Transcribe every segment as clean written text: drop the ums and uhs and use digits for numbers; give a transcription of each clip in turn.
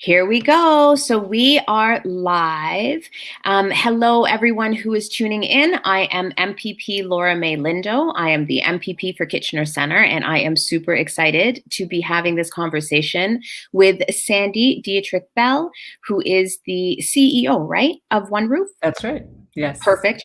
Here we go. So we are live. Hello, everyone who is tuning in. I am MPP Laura Mae Lindo. I am the MPP for Kitchener Center, and I am super excited to be having this conversation with Sandy Dietrich-Bell, who is the CEO, right, of oneRoof? That's right. Yes. Perfect.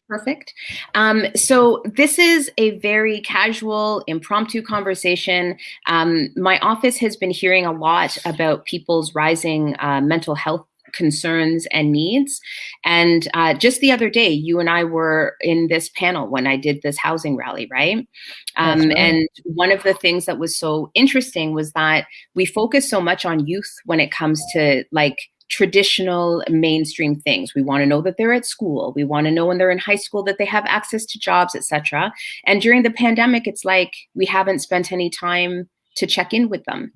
So this is a very casual, impromptu conversation. My office has been hearing a lot about people's rising mental health concerns and needs. And just the other day, you and I were in this panel when I did this housing rally, right? That's right. And one of the things that was so interesting was that we focus so much on youth when it comes to traditional mainstream things. We want to know that they're at school. We want to know when they're in high school that they have access to jobs, etc. And during the pandemic, it's like we haven't spent any time to check in with them.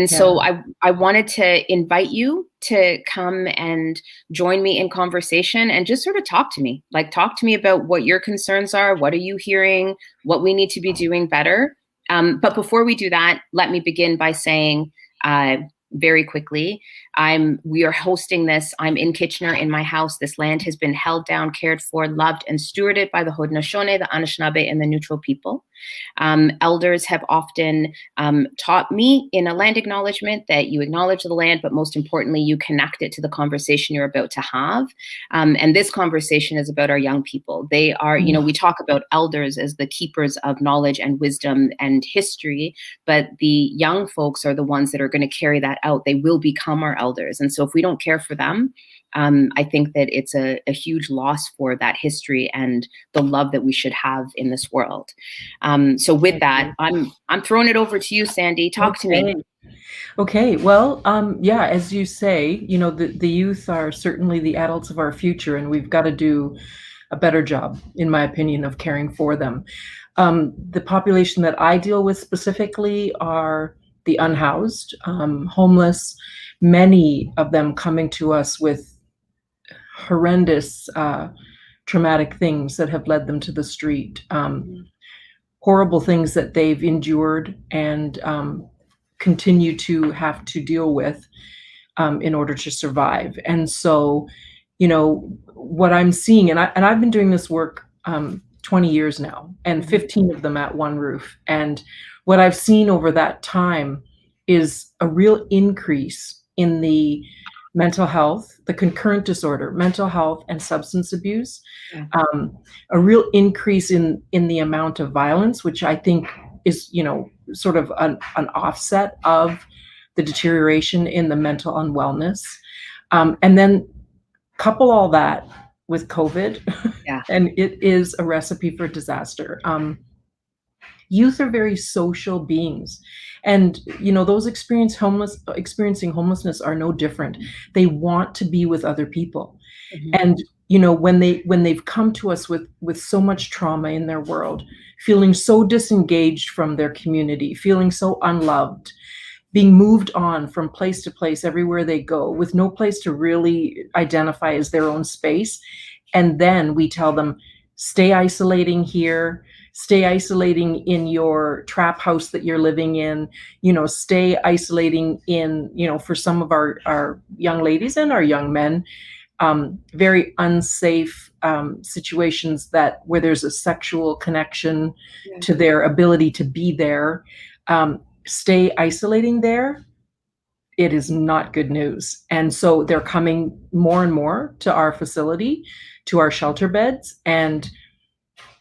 So I wanted to invite you to come and join me in conversation and just sort of talk to me about what your concerns are. What are you hearing? What we need to be doing better. But before we do that, let me begin by saying, very quickly, we are hosting this. I'm in Kitchener in my house. This land has been held down, cared for, loved, and stewarded by the Haudenosaunee, the Anishinaabe, and the neutral people. Elders have often taught me in a land acknowledgement that you acknowledge the land, but most importantly, you connect it to the conversation you're about to have. And this conversation is about our young people. They are, we talk about elders as the keepers of knowledge and wisdom and history, but the young folks are the ones that are going to carry that out. They will become our elders. And so if we don't care for them, I think that it's a huge loss for that history and the love that we should have in this world. So with that, I'm throwing it over to you, Sandy. Talk to me. Okay. Well, as you say, the youth are certainly the adults of our future, and we've got to do a better job, in my opinion, of caring for them. The population that I deal with specifically are the unhoused, homeless, many of them coming to us with horrendous traumatic things that have led them to the street, horrible things that they've endured and continue to have to deal with in order to survive. And so, what I'm seeing, and I've been doing this work 20 years now, and 15 of them at oneRoof. And what I've seen over that time is a real increase in the mental health, the concurrent disorder, mental health, and substance abuse. A real increase in the amount of violence, which I think is, sort of an offset of the deterioration in the mental unwellness. And then couple all that with COVID, and it is a recipe for disaster. Youth are very social beings, and those experiencing homelessness are no different. They want to be with other people, and when they've come to us with so much trauma in their world, feeling so disengaged from their community, feeling so unloved, being moved on from place to place everywhere they go, with no place to really identify as their own space. And then we tell them, stay isolating here, stay isolating in your trap house that you're living in, stay isolating in, for some of our young ladies and our young men, very unsafe situations where there's a sexual connection to their ability to be there. Stay isolating there. It is not good news. And so they're coming more and more to our facility, to our shelter beds, and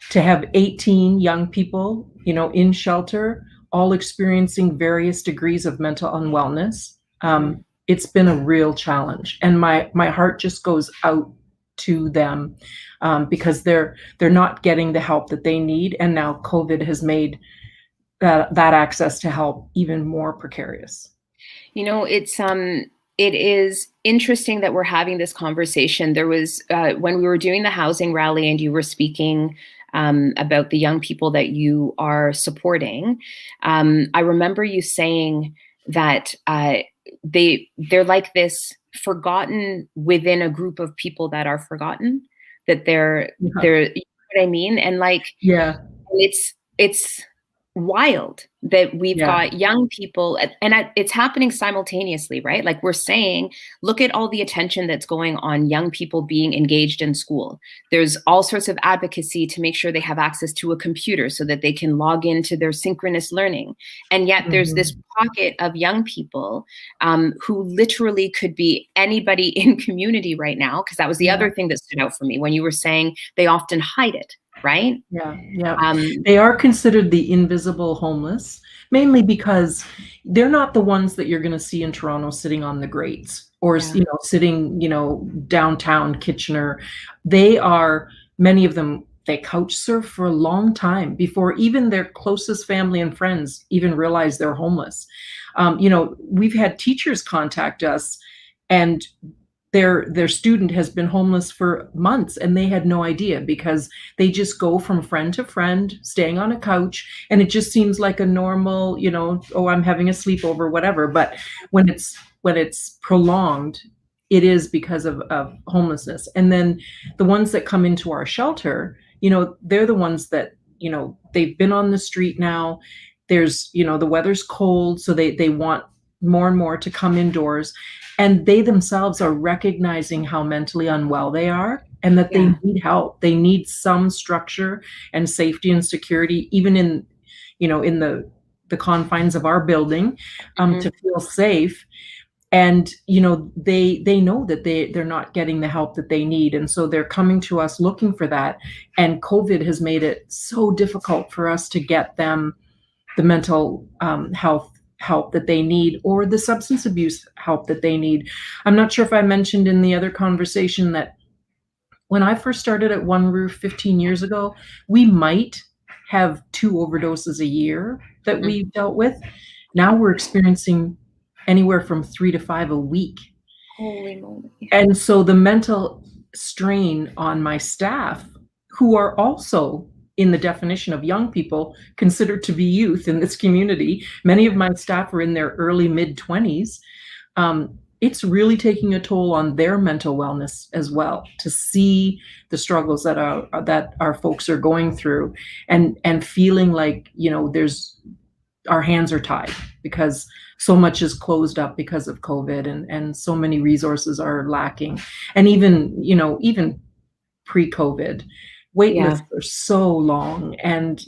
to have 18 young people, in shelter, all experiencing various degrees of mental unwellness. It's been a real challenge, and my heart just goes out to them because they're not getting the help that they need, and now COVID has made that access to help even more precarious. It is interesting that we're having this conversation. There was when we were doing the housing rally and you were speaking about the young people that you are supporting. I remember you saying that they're like this forgotten within a group of people that are forgotten, that they're, you know what I mean? And it's wild that we've Yeah. got young people, and it's happening simultaneously, right? Like we're saying, look at all the attention that's going on young people being engaged in school. There's all sorts of advocacy to make sure they have access to a computer so that they can log into their synchronous learning. And yet there's this Mhm. pocket of young people who literally could be anybody in community right now, because that was the Yeah. other thing that stood out for me when you were saying they often hide it, right? Yeah, yeah. Um, They are considered the invisible homeless, mainly because they're not the ones that you're gonna see in Toronto sitting on the grates or yeah, sitting, downtown Kitchener. They are many of them, they couch surf for a long time before even their closest family and friends even realize they're homeless. We've had teachers contact us, and their student has been homeless for months and they had no idea because they just go from friend to friend staying on a couch, and it just seems like a normal, oh, I'm having a sleepover, whatever. But when it's prolonged, it is because of homelessness. And then the ones that come into our shelter, they're the ones that, they've been on the street now. There's, the weather's cold, so they want more and more to come indoors, and they themselves are recognizing how mentally unwell they are and that they yeah. need help. They need some structure and safety and security, even in the confines of our building, to Mhm. feel safe. And they know that they're not getting the help that they need, and so they're coming to us looking for that. And COVID has made it so difficult for us to get them the mental health help that they need, or the substance abuse help that they need. I'm not sure if I mentioned in the other conversation that when I first started at oneRoof 15 years ago, we might have 2 overdoses a year that Mhm. we dealt with. Now we're experiencing anywhere from 3 to 5 a week. Holy moly. And so the mental strain on my staff, who are also in the definition of young people, considered to be youth in this community, many of my staff are in their early mid-20s. It's really taking a toll on their mental wellness as well, to see the struggles that our folks are going through, and feeling like, there's our hands are tied because so much is closed up because of COVID, and so many resources are lacking. And even pre-COVID, wait Yeah. lists are so long. And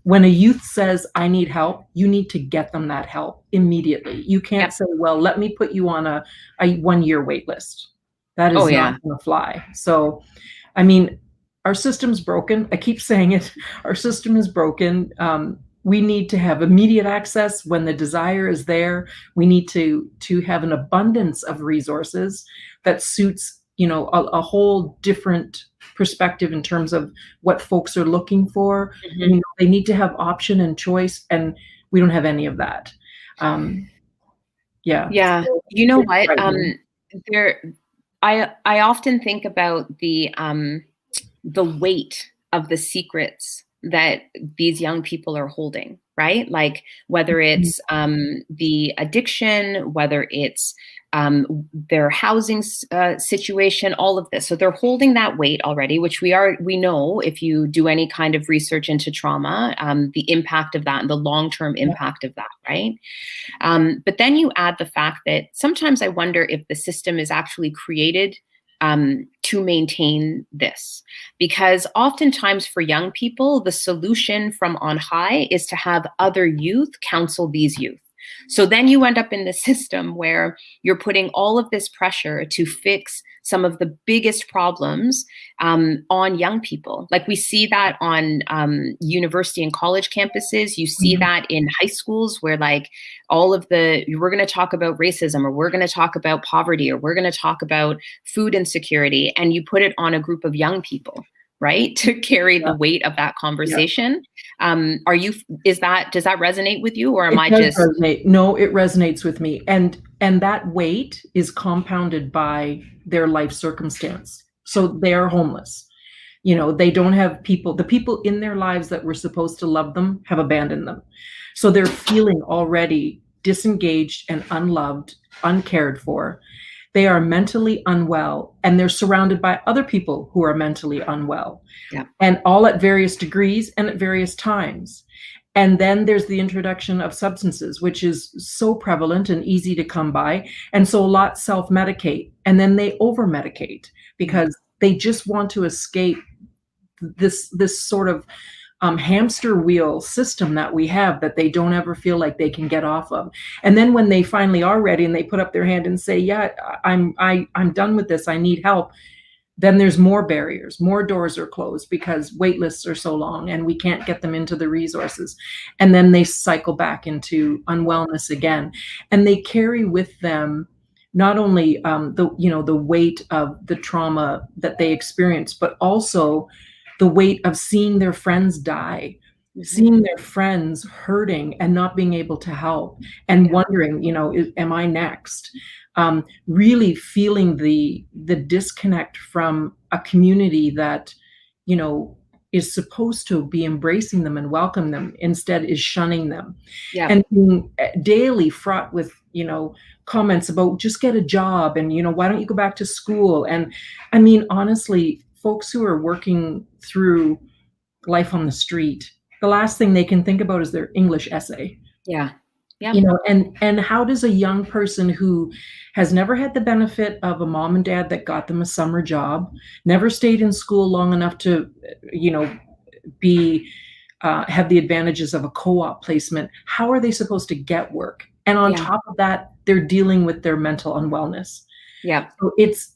when a youth says, I need help, you need to get them that help immediately. You can't Yep. say, well, let me put you on a 1 year wait list. That Oh, is not yeah. going to fly. So, I mean, our system's broken. I keep saying it. Our system is broken. We need to have immediate access when the desire is there. We need to have an abundance of resources that suits, a whole different perspective in terms of what folks are looking for. Mhm. They need to have option and choice, and we don't have any of that. Um, yeah, Yeah. so You know it's what? frightening. There I often think about the weight of the secrets that these young people are holding, right? Like whether Mhm. it's the addiction, whether it's their housing situation, all of this. So they're holding that weight already, which we know if you do any kind of research into trauma, the impact of that and the long-term Yeah. impact of that, right? But then you add the fact that sometimes I wonder if the system is actually created to maintain this. Because oftentimes for young people, the solution from on high is to have other youth counsel these youth. So then you end up in the system where you're putting all of this pressure to fix some of the biggest problems on young people. Like we see that on university and college campuses. You see Mhm. that in high schools where like we're going to talk about racism, or we're going to talk about poverty, or we're going to talk about food insecurity, and you put it on a group of young people, right, to carry the Yeah, weight of that yeah. conversation. Are you, does that resonate with you, or am It I does just, resonate. No, it resonates with me, and that weight is compounded by their life circumstance. So they are homeless. They don't have people. The people in their lives that were supposed to love them have abandoned them. So they're feeling already disengaged and unloved, uncared for. They are mentally unwell, and they're surrounded by other people who are mentally unwell, yeah, and all at various degrees and at various times. And then there's the introduction of substances, which is so prevalent and easy to come by. And so a lot self-medicate, and then they over-medicate Mhm. because they just want to escape this sort of hamster wheel system that we have that they don't ever feel like they can get off of. And then when they finally are ready and they put up their hand and say, "Yeah, I'm done with this. I need help," then there's more barriers, more doors are closed because wait lists are so long and we can't get them into the resources. And then they cycle back into unwellness again. And they carry with them not only the weight of the trauma that they experience, but also the weight of seeing their friends die, Mhm. seeing their friends hurting and not being able to help, and Yeah. wondering, am I next? Really feeling the disconnect from a community that, you know, is supposed to be embracing them and welcome them, instead is shunning them, Yeah. and being daily fraught with, comments about just get a job and, why don't you go back to school? And I mean, honestly, folks who are working through life on the street, the last thing they can think about is their English essay. Yeah. Yep. And how does a young person who has never had the benefit of a mom and dad that got them a summer job, never stayed in school long enough to, you know, be have the advantages of a co-op placement, how are they supposed to get work? And on Yeah. top of that, they're dealing with their mental unwellness. Yep. So it's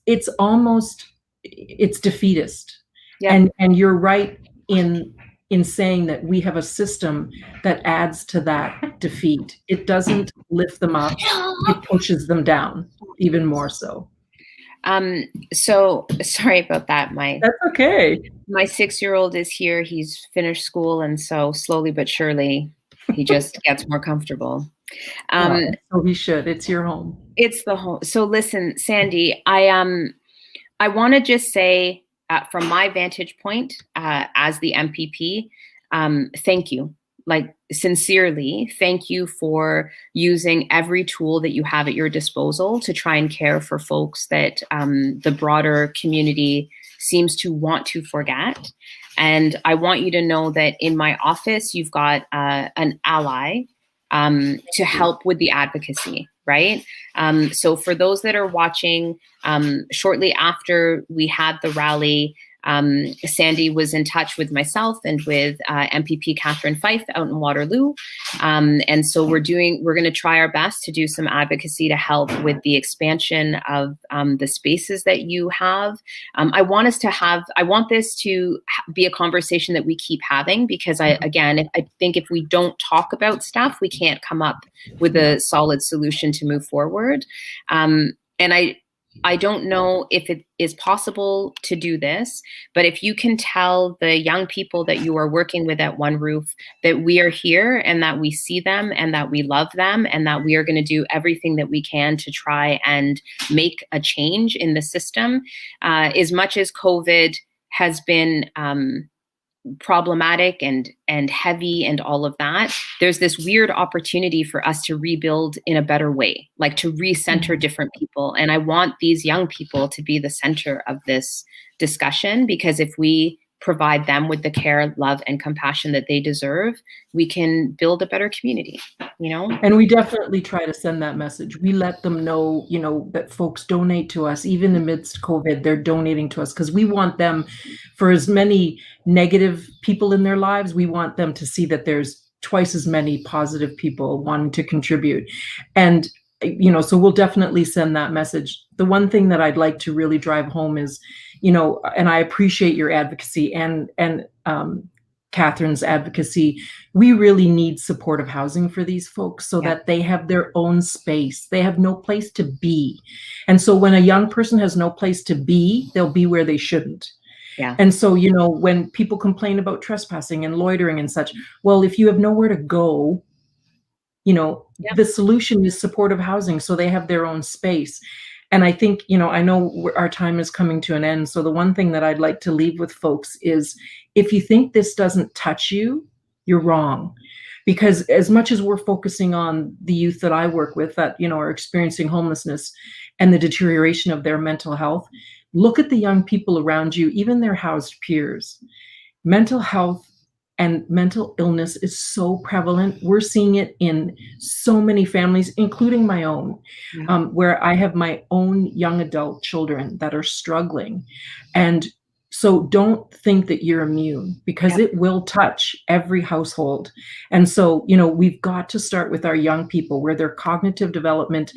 defeatist. Yep. And you're right in saying that we have a system that adds to that defeat. It doesn't lift them up, it pushes them down even more so. Um, so sorry about that. That's okay. My 6-year-old is here. He's finished school, and so slowly but surely, he just gets more comfortable. Well, Um, so he should. It's your home. it's the whole. So listen, Sandy, I want to just say, from my vantage point as the MPP, thank you. Like, sincerely, thank you for using every tool that you have at your disposal to try and care for folks that the broader community seems to want to forget. And I want you to know that in my office, you've got an ally to help with the advocacy, right? So for those that are watching, shortly after we had the rally, Sandy was in touch with myself and with MPP Catherine Fife out in Waterloo. And so we're going to try our best to do some advocacy to help with the expansion of the spaces that you have. I want this to be a conversation that we keep having, because I think if we don't talk about stuff, we can't come up with a solid solution to move forward. And I don't know if it is possible to do this, but if you can tell the young people that you are working with at oneRoof that we are here and that we see them and that we love them and that we are going to do everything that we can to try and make a change in the system, as much as COVID has been problematic and heavy and all of that, there's this weird opportunity for us to rebuild in a better way, like to recenter different people. And I want these young people to be the center of this discussion, because if we provide them with the care, love, and compassion that they deserve, we can build a better community, you know? And we definitely try to send that message. We let them know, that folks donate to us. Even amidst COVID, they're donating to us because we want them, for as many negative people in their lives, we want them to see that there's twice as many positive people wanting to contribute. And, so we'll definitely send that message. The one thing that I'd like to really drive home is, and I appreciate your advocacy and Catherine's advocacy, we really need supportive housing for these folks so Yeah. that they have their own space. They have no place to be. And so when a young person has no place to be, they'll be where they shouldn't. Yeah. And so, when people complain about trespassing and loitering and such, well, if you have nowhere to go, Yeah. the solution is supportive housing so they have their own space. And I think, I know our time is coming to an end. So the one thing that I'd like to leave with folks is, if you think this doesn't touch you, you're wrong. Because as much as we're focusing on the youth that I work with that, are experiencing homelessness and the deterioration of their mental health, look at the young people around you, even their housed peers. Mental health and mental illness is so prevalent. We're seeing it in so many families, including my own, Yeah. where I have my own young adult children that are struggling. And so don't think that you're immune, because Yep. it will touch every household. And so, you know, we've got to start with our young people where their cognitive development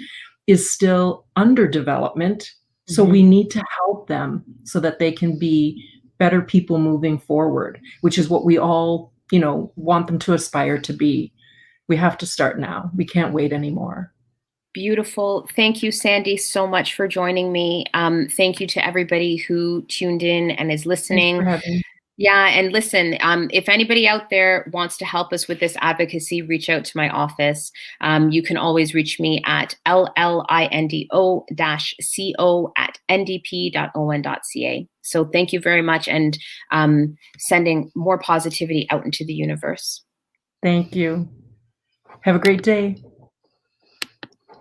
is still under development. So we Mhm. need to help them so that they can be better people moving forward, which is what we all, you know, want them to aspire to be. We have to start now. We can't wait anymore. Beautiful. Thank you, Sandy, so much for joining me. Thank you to everybody who tuned in and is Thanks for listening. having me. Yeah, and listen, if anybody out there wants to help us with this advocacy, reach out to my office. You can always reach me at llindo-co@ndp.on.ca. So thank you very much, and sending more positivity out into the universe. Thank you. Have a great day.